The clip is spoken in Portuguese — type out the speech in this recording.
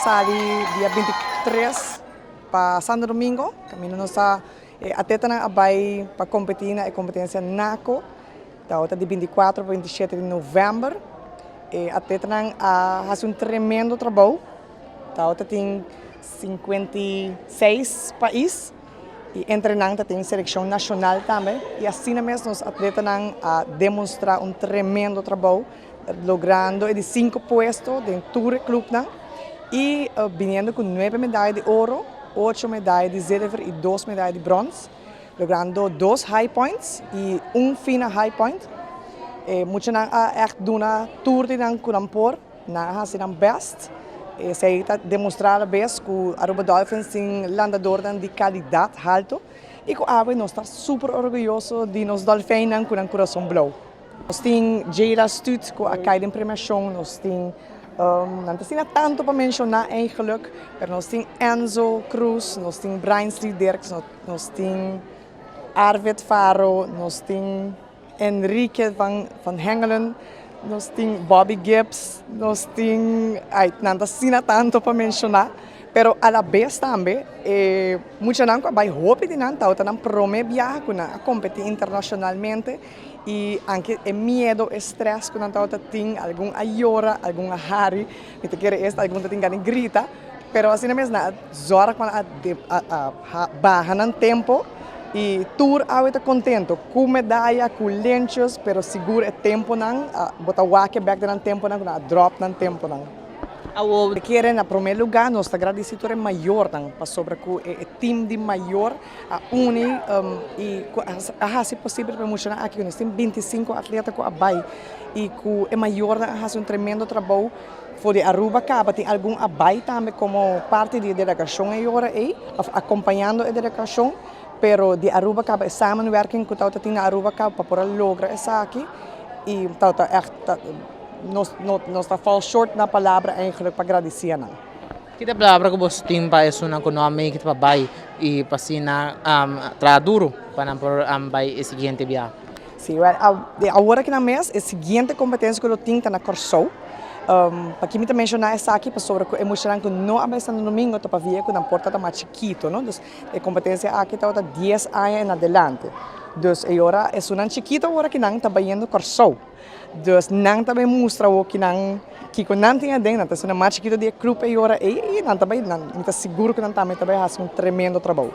sai dia 23 para Santo Domingo. Caminho nós até na vai para competir na competência NACO. Então, de 24 a 27 de novembro. Até faz tremendo trabalho. Então, tem 56 países. E treinando tem seleção nacional também. E assim mesmo, os atletas demonstrar tremendo trabalho, logrando 5 puestos dentro do clube. E vindo com 9 medalhas de ouro, 8 medalhas de silver e 2 medalhas de bronze, logrando 2 high points e fina high point. Muitos echt doen een tour in Kuala na zijn best. Zij heeft demonstrado best que Aruba Dolphins zijn landador de qualidade alto. E que a nós está super orgulhoso de nos dolphins com um coração blauw. Nós temos Jada Stutz com a caída em premiação, nós temos não tem tanto para mencionar eigenlijk, mas nós temos Enzo Cruz, nós temos Brian Street Dirks, nós temos Arvid Faro, nós temos Enrique van Hengelen, nós temos Bobby Gibbs, nós temos, não tanto para mencionar, pero a la vez também, muita gente vai hope de não tá na prome viajar a competir internacionalmente e anche é medo, estresse quando tá tem algum ayora, algum hari, me te quer esta algum tem que grita, pero assim mesmo na zora quando a barra no tempo. E tour está contento com medalha, com lenços, pero seguro é tempo não, botar walk back no tempo não, drop no tempo não. Querem na primeiro lugar, nós agradecemos é maior não, para sobre que o time de maior a uni e se possível para mostrar aqui nós temos 25 atletas com a bai e que é maior não faz tremendo trabalho. Voor de Aruba Cup tem algum abai também como parte da delegação agora aí, acompanhando a delegação. Pero de Aruba Cup é samenwerking com a na Aruba Cup para poder lograr isso aqui e nós está fall short na palavra eigenlijk para agradecer não. Kita palavra que você tem para isso na economia que para vai e para si na traduro para por vai o seguinte via. Sim, agora que na mês a seguinte competência que eu tenho na Corsou. Para que me mencionar essa aqui, para sobre que emocionante que não abre no domingo, para ver que na porta mais chiquito, não? Então, a competência aqui está 10 anos em adelante. Então, agora é um chiquito agora que não está vendo Corsou. Então, não está bem mostra o que não tinha dentro, então, é mais chiquito de grupo agora e não está bem, não está seguro que não está bem, faz tremendo trabalho.